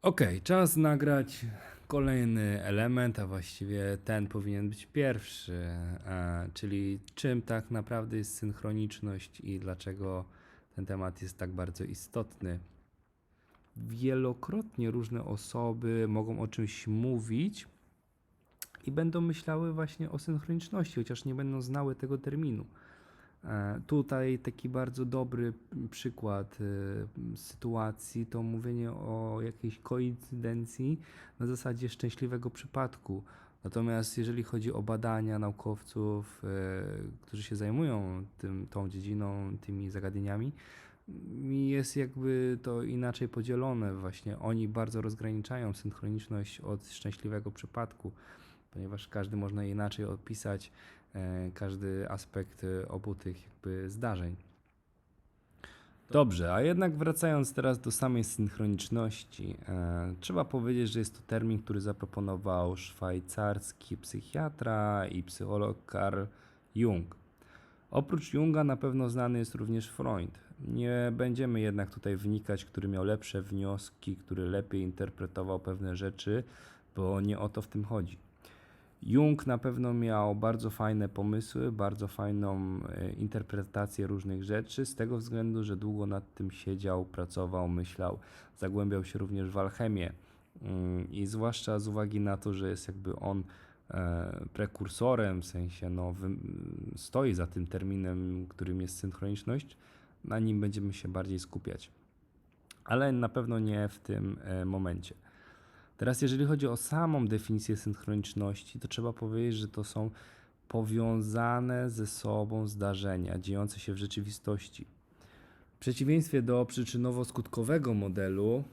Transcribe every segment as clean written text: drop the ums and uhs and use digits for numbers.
Okej, czas nagrać kolejny element, a właściwie ten powinien być pierwszy, czyli czym tak naprawdę jest synchroniczność i dlaczego ten temat jest tak bardzo istotny. Wielokrotnie różne osoby mogą o czymś mówić i będą myślały właśnie o synchroniczności, chociaż nie będą znały tego terminu. Tutaj taki bardzo dobry przykład sytuacji to mówienie o jakiejś koincydencji na zasadzie szczęśliwego przypadku. Natomiast jeżeli chodzi o badania naukowców, którzy się zajmują tą dziedziną, tymi zagadnieniami, jest jakby to inaczej podzielone. Właśnie oni bardzo rozgraniczają synchroniczność od szczęśliwego przypadku, ponieważ każdy można inaczej opisać, każdy aspekt obu tych jakby zdarzeń. Dobrze, a jednak wracając teraz do samej synchroniczności, trzeba powiedzieć, że jest to termin, który zaproponował szwajcarski psychiatra i psycholog Carl Jung. Oprócz Junga na pewno znany jest również Freud. Nie będziemy jednak tutaj wnikać, który miał lepsze wnioski, który lepiej interpretował pewne rzeczy, bo nie o to w tym chodzi. Jung na pewno miał bardzo fajne pomysły, bardzo fajną interpretację różnych rzeczy, z tego względu, że długo nad tym siedział, pracował, myślał, zagłębiał się również w alchemię. I zwłaszcza z uwagi na to, że jest jakby on prekursorem, w sensie stoi za tym terminem, którym jest synchroniczność, na nim będziemy się bardziej skupiać. Ale na pewno nie w tym momencie. Teraz jeżeli chodzi o samą definicję synchroniczności, to trzeba powiedzieć, że to są powiązane ze sobą zdarzenia dziejące się w rzeczywistości. W przeciwieństwie do przyczynowo-skutkowego modelu,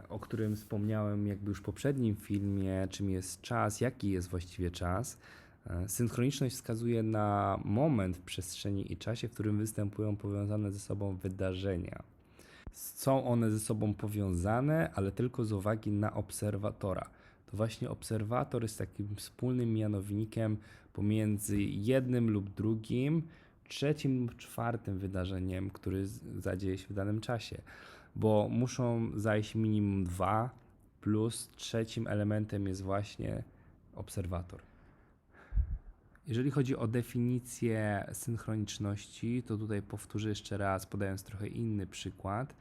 o którym wspomniałem jakby już w poprzednim filmie, czym jest czas, jaki jest właściwie czas, synchroniczność wskazuje na moment w przestrzeni i czasie, w którym występują powiązane ze sobą wydarzenia. Są one ze sobą powiązane, ale tylko z uwagi na obserwatora. To właśnie obserwator jest takim wspólnym mianownikiem pomiędzy jednym lub drugim, trzecim lub czwartym wydarzeniem, który zadzieje się w danym czasie, bo muszą zajść minimum dwa, plus trzecim elementem jest właśnie obserwator. Jeżeli chodzi o definicję synchroniczności, to tutaj powtórzę jeszcze raz, podając trochę inny przykład.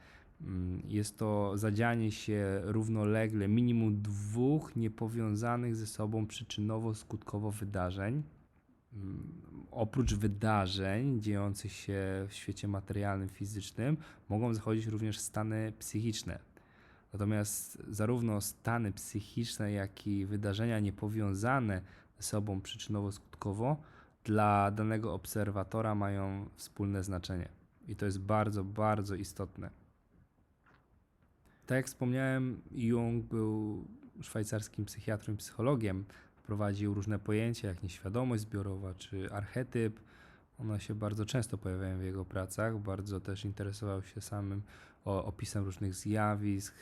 Jest to zadzianie się równolegle minimum dwóch niepowiązanych ze sobą przyczynowo-skutkowo wydarzeń. Oprócz wydarzeń dziejących się w świecie materialnym, fizycznym, mogą zachodzić również stany psychiczne. Natomiast zarówno stany psychiczne, jak i wydarzenia niepowiązane ze sobą przyczynowo-skutkowo dla danego obserwatora mają wspólne znaczenie. I to jest bardzo, bardzo istotne. Tak jak wspomniałem, Jung był szwajcarskim psychiatrą i psychologiem. Wprowadził różne pojęcia jak nieświadomość zbiorowa czy archetyp. One się bardzo często pojawiają w jego pracach. Bardzo też interesował się samym opisem różnych zjawisk,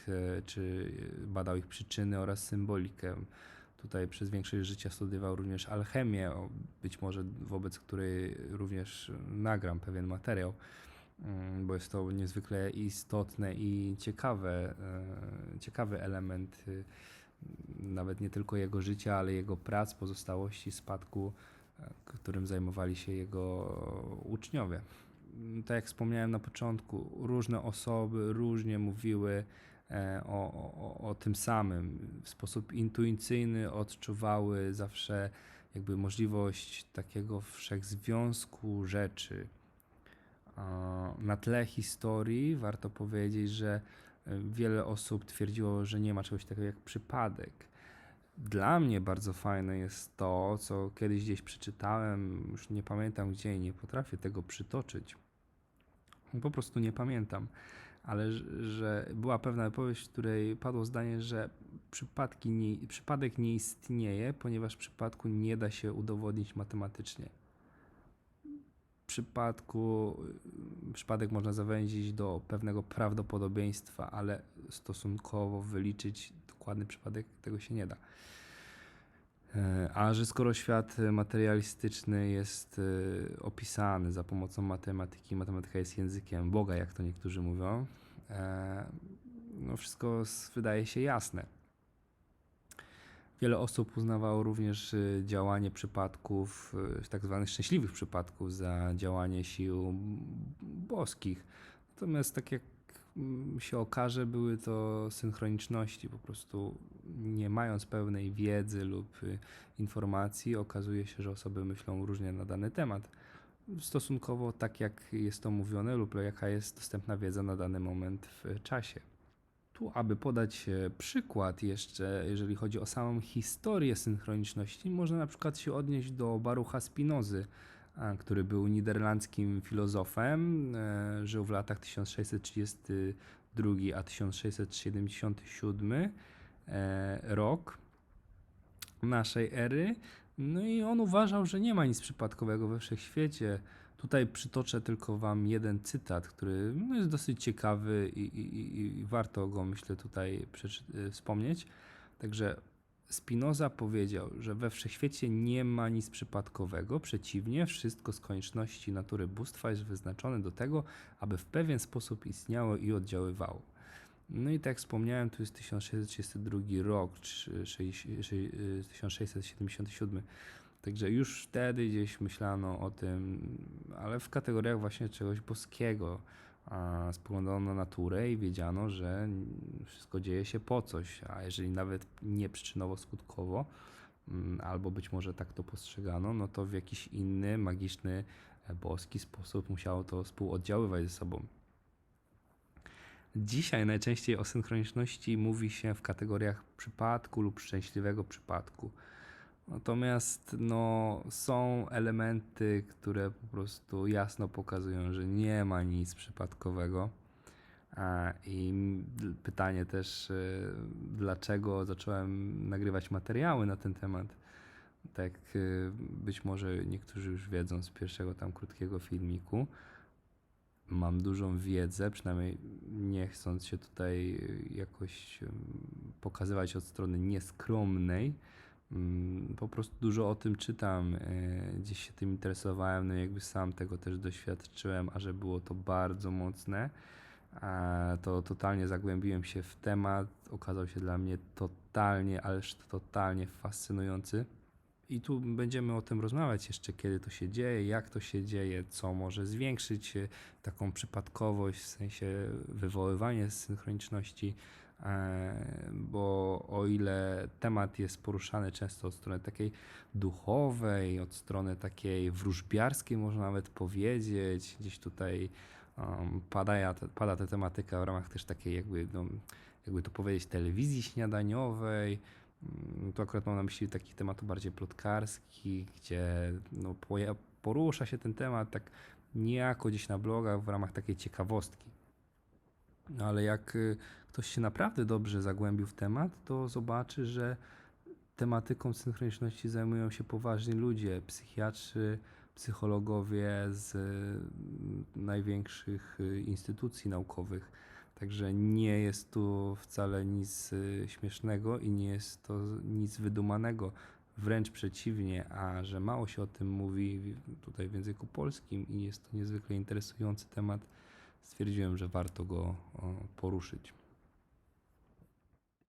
czy badał ich przyczyny oraz symbolikę. Tutaj przez większość życia studiował również alchemię, być może wobec której również nagram pewien materiał, bo jest to niezwykle istotne i ciekawy element nawet nie tylko jego życia, ale jego prac, pozostałości, spadku, którym zajmowali się jego uczniowie. Tak jak wspomniałem na początku, różne osoby różnie mówiły o tym samym. W sposób intuicyjny odczuwały zawsze jakby możliwość takiego wszechzwiązku rzeczy. Na tle historii warto powiedzieć, że wiele osób twierdziło, że nie ma czegoś takiego jak przypadek. Dla mnie bardzo fajne jest to, co kiedyś gdzieś przeczytałem, już nie pamiętam gdzie i nie potrafię tego przytoczyć. Po prostu nie pamiętam, ale że była pewna wypowiedź, w której padło zdanie, że przypadek nie istnieje, ponieważ przypadku nie da się udowodnić matematycznie. Przypadek można zawęzić do pewnego prawdopodobieństwa, ale stosunkowo wyliczyć dokładny przypadek tego się nie da. A że skoro świat materialistyczny jest opisany za pomocą matematyki, matematyka jest językiem Boga, jak to niektórzy mówią, no wszystko wydaje się jasne. Wiele osób uznawało również działanie przypadków, tak zwanych szczęśliwych przypadków, za działanie sił boskich. Natomiast tak jak się okaże, były to synchroniczności. Po prostu nie mając pełnej wiedzy lub informacji, okazuje się, że osoby myślą różnie na dany temat. Stosunkowo tak jak jest to mówione lub jaka jest dostępna wiedza na dany moment w czasie. Tu, aby podać przykład jeszcze, jeżeli chodzi o samą historię synchroniczności, można na przykład się odnieść do Barucha Spinozy, który był niderlandzkim filozofem, żył w latach 1632 a 1677 rok naszej ery. No i on uważał, że nie ma nic przypadkowego we wszechświecie. Tutaj przytoczę tylko wam jeden cytat, który jest dosyć ciekawy i warto go, myślę, tutaj wspomnieć. Także Spinoza powiedział, że we wszechświecie nie ma nic przypadkowego, przeciwnie, wszystko z konieczności natury bóstwa jest wyznaczone do tego, aby w pewien sposób istniało i oddziaływało. No i tak jak wspomniałem, tu jest 1632 rok, 1677. Także już wtedy gdzieś myślano o tym, ale w kategoriach właśnie czegoś boskiego. Spoglądano na naturę i wiedziano, że wszystko dzieje się po coś, a jeżeli nawet nie przyczynowo-skutkowo, albo być może tak to postrzegano, no to w jakiś inny, magiczny, boski sposób musiało to współoddziaływać ze sobą. Dzisiaj najczęściej o synchroniczności mówi się w kategoriach przypadku lub szczęśliwego przypadku. Natomiast są elementy, które po prostu jasno pokazują, że nie ma nic przypadkowego. I pytanie też, dlaczego zacząłem nagrywać materiały na ten temat. Tak, być może niektórzy już wiedzą z pierwszego tam krótkiego filmiku. Mam dużą wiedzę, przynajmniej nie chcąc się tutaj jakoś pokazywać od strony nieskromnej. Po prostu dużo o tym czytam, gdzieś się tym interesowałem, no jakby sam tego też doświadczyłem, a że było to bardzo mocne, to totalnie zagłębiłem się w temat, okazał się dla mnie totalnie, ależ totalnie fascynujący. I tu będziemy o tym rozmawiać jeszcze, kiedy to się dzieje, jak to się dzieje, co może zwiększyć taką przypadkowość, w sensie wywoływanie synchroniczności, bo o ile temat jest poruszany często od strony takiej duchowej, od strony takiej wróżbiarskiej, można nawet powiedzieć, gdzieś tutaj pada ta tematyka w ramach też takiej jakby to powiedzieć, telewizji śniadaniowej. To akurat mam na myśli takich tematów bardziej plotkarskich, gdzie porusza się ten temat tak niejako gdzieś na blogach w ramach takiej ciekawostki. No ale jak ktoś się naprawdę dobrze zagłębił w temat, to zobaczy, że tematyką synchroniczności zajmują się poważni ludzie, psychiatrzy, psychologowie z największych instytucji naukowych. Także nie jest tu wcale nic śmiesznego i nie jest to nic wydumanego. Wręcz przeciwnie, a że mało się o tym mówi tutaj w języku polskim i jest to niezwykle interesujący temat, stwierdziłem, że warto go poruszyć.